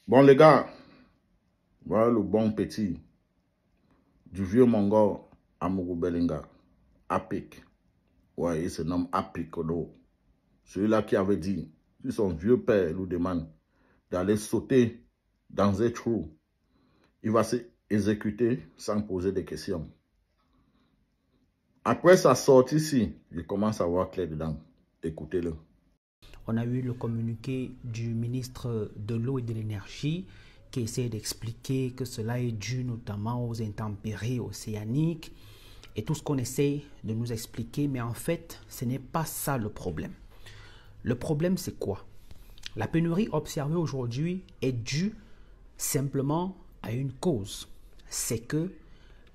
Bon les gars, voilà le bon petit du vieux Mongol Amougou Belinga, Apik. Ouais, il se nomme Apik Odo. Celui-là qui avait dit, si son vieux père lui demande d'aller sauter dans un trou, il va s'exécuter sans poser de questions. Après sa sortie ici, je commence à voir clair dedans. Écoutez-le. On a eu le communiqué du ministre de l'eau et de l'énergie qui essaie d'expliquer que cela est dû notamment aux intempéries océaniques et tout ce qu'on essaie de nous expliquer, mais en fait, ce n'est pas ça le problème. Le problème, c'est quoi? La pénurie observée aujourd'hui est due simplement à une cause. C'est que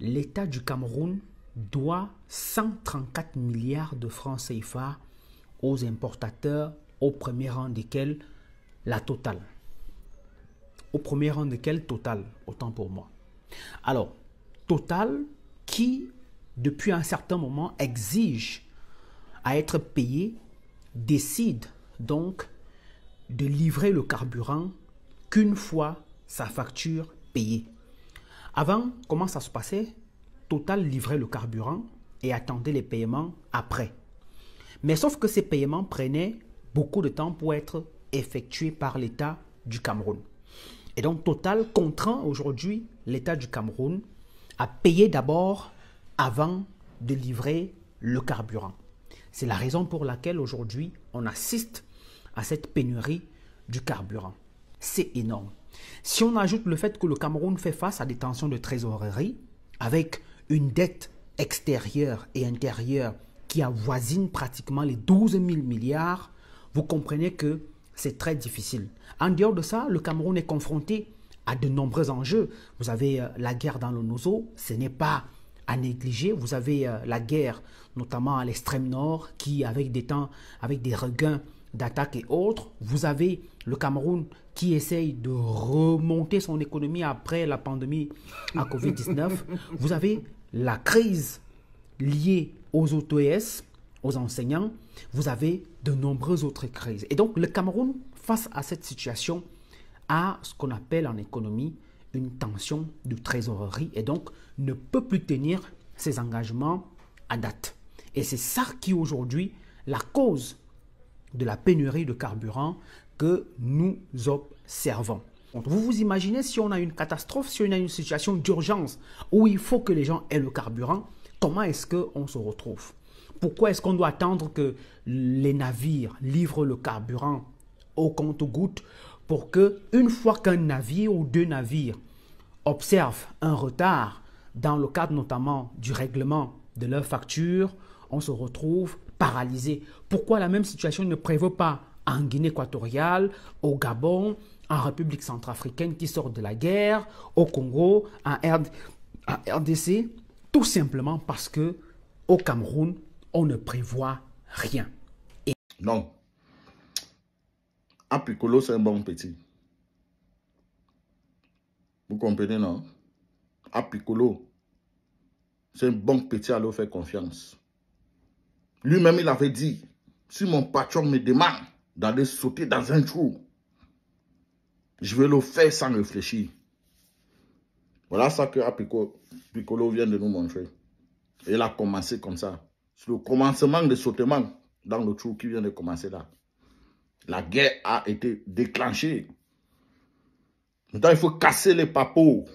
l'État du Cameroun doit 134 milliards de francs CFA aux importateurs, au premier rang desquels la Total. Au premier rang desquels Total, autant pour moi. Alors, Total qui, depuis un certain moment, exige à être payé, décide donc de livrer le carburant qu'une fois sa facture payée. Avant, comment ça se passait? Total livrait le carburant et attendait les paiements après. Mais sauf que ces paiements prenaient beaucoup de temps pour être effectués par l'État du Cameroun. Et donc Total contraint aujourd'hui l'État du Cameroun à payer d'abord avant de livrer le carburant. C'est la raison pour laquelle aujourd'hui on assiste à cette pénurie du carburant. C'est énorme. Si on ajoute le fait que le Cameroun fait face à des tensions de trésorerie avec une dette extérieure et intérieure qui avoisine pratiquement les 12 000 milliards, vous comprenez que c'est très difficile. En dehors de ça, le Cameroun est confronté à de nombreux enjeux. Vous avez la guerre dans le Nozo, ce n'est pas à négliger. Vous avez la guerre, notamment à l'extrême nord, qui avec des regains d'attaques et autres. Vous avez le Cameroun qui essaye de remonter son économie après la pandémie à Covid-19. Vous avez la crise liée aux OTS, aux enseignants. Vous avez de nombreuses autres crises. Et donc, le Cameroun, face à cette situation, a ce qu'on appelle en économie une tension de trésorerie et donc ne peut plus tenir ses engagements à date. Et c'est ça qui aujourd'hui la cause de la pénurie de carburant que nous observons. Vous vous imaginez si on a une catastrophe, si on a une situation d'urgence où il faut que les gens aient le carburant, comment est-ce qu'on se retrouve? Pourquoi est-ce qu'on doit attendre que les navires livrent le carburant au compte-gouttes pour que, une fois qu'un navire ou deux navires observent un retard dans le cadre notamment du règlement de leur facture, on se retrouve paralysé? Pourquoi la même situation ne prévaut pas en Guinée équatoriale, au Gabon, en République centrafricaine qui sort de la guerre, au Congo, en RDC? Tout simplement parce que au Cameroun, on ne prévoit rien. Non. Apicolo, c'est un bon petit. Vous comprenez, non? Apicolo, c'est un bon petit à leur faire confiance. Lui-même, il avait dit, si mon patron me demande d'aller sauter dans un trou, je vais le faire sans réfléchir. Voilà ça que Apicolo vient de nous montrer. Et il a commencé comme ça. C'est le commencement de sautement dans le trou qui vient de commencer là. La guerre a été déclenchée. Maintenant, il faut casser les papos.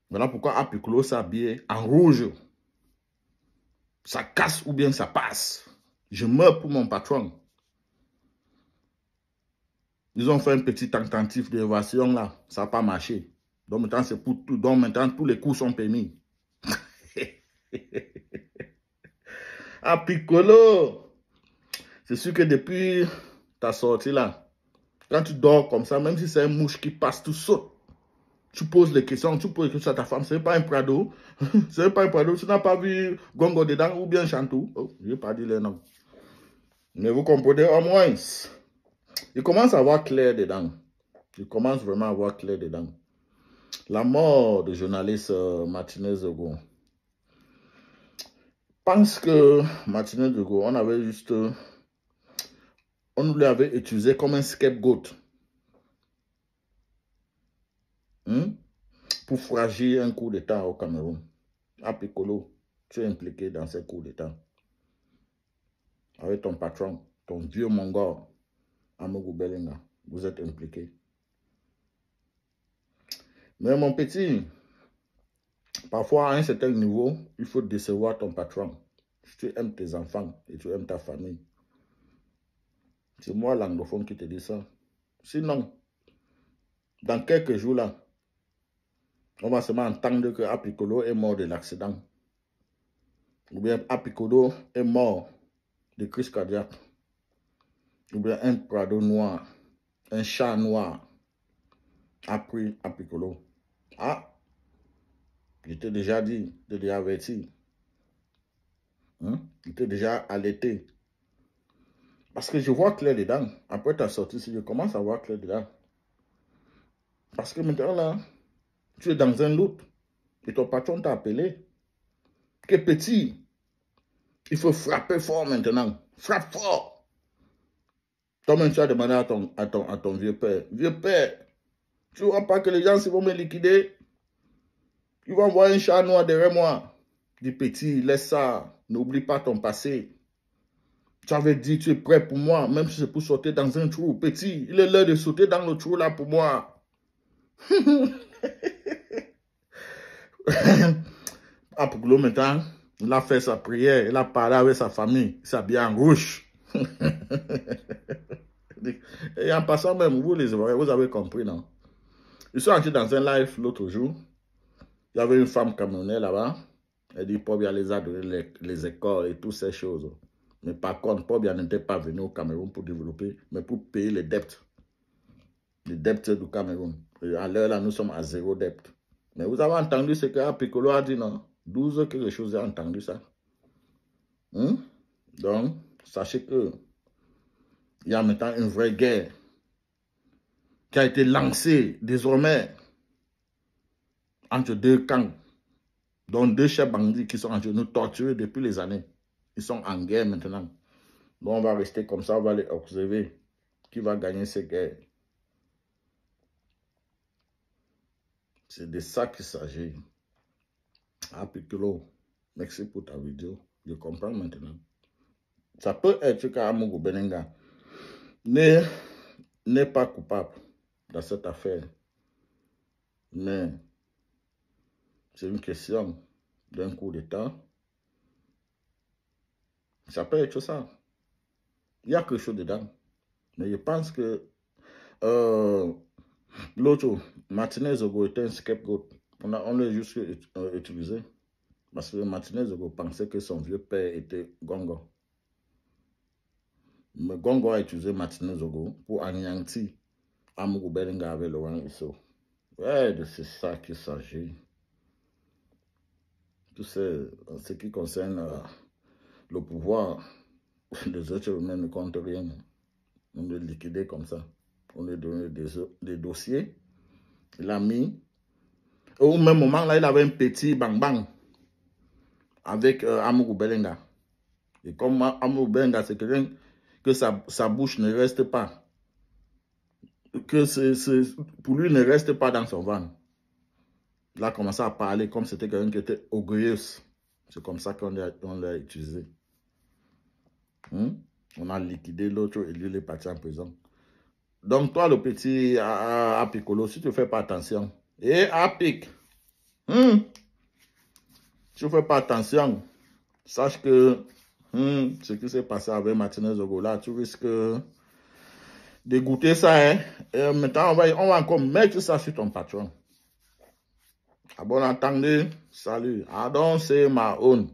Voilà pourquoi Apicolo s'habille en rouge. Ça casse ou bien ça passe. Je meurs pour mon patron. Ils ont fait un petit tentative d'évasion là. Ça n'a pas marché. Donc maintenant, c'est pour tout. Donc maintenant, tous les coups sont permis. Apicolo. C'est sûr que depuis ta sortie là, quand tu dors comme ça, même si c'est un mouche qui passe, tu sautes. Tu poses les questions, à ta femme. Ce n'est pas un Prado. Ce n'est pas un Prado. Tu n'as pas vu Gongo dedans ou bien Chantou. Oh, je n'ai pas dit les noms. Mais vous comprenez au moins. Il commence à voir clair dedans. Il commence vraiment à voir clair dedans. La mort du journaliste Martinez Ogo. Je pense que Martinez Ogo, on lui avait utilisé comme un scapegoat. pour fragiler un coup d'État au Cameroun. Apicolo, tu es impliqué dans ces coups d'État. Avec ton patron, ton vieux mongol, Amougou Belenga, vous êtes impliqué. Mais mon petit, parfois à un certain niveau, il faut décevoir ton patron. Si tu aimes tes enfants et tu aimes ta famille. C'est moi l'anglophone qui te dit ça. Sinon, dans quelques jours là, on va seulement entendre que Apicolo est mort de l'accident. Ou bien Apicolo est mort de crise cardiaque. Ou bien un prado noir, un chat noir a pris Apicolo. Ah, je t'ai déjà dit, je t'ai déjà averti. Je t'ai déjà alerté. Parce que je vois clair dedans. Après ta sortie, si je commence à voir clair dedans. Parce que maintenant là, tu es dans un doute. Et ton patron t'a appelé. Que petit, il faut frapper fort maintenant. Frappe fort. Toi-même, tu as demandé à ton vieux père. Vieux père, tu ne vois pas que les gens vont me liquider. Ils vont envoyer un chat noir derrière moi. Dis petit, laisse ça. N'oublie pas ton passé. Tu avais dit, tu es prêt pour moi, même si c'est pour sauter dans un trou. Petit, il est l'heure de sauter dans le trou là pour moi. Apicolo maintenant, il a fait sa prière, il a parlé avec sa famille, il s'habille en rouge. Et en passant même, vous les Ivoiriens, vous avez compris, non? Ils sont entrés dans un live l'autre jour. Il y avait une femme camerounaise là-bas. Elle dit, Pobia les a donné les écoles et toutes ces choses. Mais par contre, Pobia n'était pas venu au Cameroun pour développer, mais pour payer les dettes. Les dettes du Cameroun. Et à l'heure là, nous sommes à 0 dette. Mais vous avez entendu ce que Apicolo a dit, non? 12 quelque chose, j'ai entendu ça. Donc, sachez que il y a maintenant une vraie guerre qui a été lancée désormais entre deux camps, dont deux chefs bandits qui sont en train de nous torturer depuis les années. Ils sont en guerre maintenant. Donc on va rester comme ça, on va les observer. Qui va gagner ces guerres? C'est de ça qu'il s'agit. Apicolo, merci pour ta vidéo. Je comprends maintenant. Ça peut être qu'Amougou Belenga n'est pas coupable dans cette affaire. Mais c'est une question d'un coup d'État. Ça peut être ça. Il y a quelque chose dedans. Mais je pense que l'autre, Martinez Zogo était un scapegoat. On l'a juste utilisé. Parce que Martinez Zogo pensait que son vieux père était Gongo. Mais Gongo a utilisé Martinez Zogo pour anéantir Amougou Belenga avec Laurent Isso. Ouais, c'est ça qu'il s'agit. Tout ce qui concerne le pouvoir, les êtres humains ne comptent rien. On les liquidait comme ça. On lui donnait des dossiers. Il a mis. Au même moment, là, il avait un petit bang-bang avec Amougou Belenga. Et comme Amougou Belenga, c'est quelqu'un que sa bouche ne reste pas. Que pour lui, ne reste pas dans son ventre. Il a commencé à parler comme c'était quelqu'un qui était orgueilleux. C'est comme ça qu'on l'a utilisé. On a liquidé l'autre et lui, il est parti en prison. Donc, toi, le petit Apicolo, si tu ne fais pas attention, Apic, si tu ne fais pas attention, sache que ce qui s'est passé avec Martinez Zogo là, tu risques de goûter ça. Et maintenant, on va encore mettre ça sur ton patron. Ah bon, attendez, salut. I don't say my own.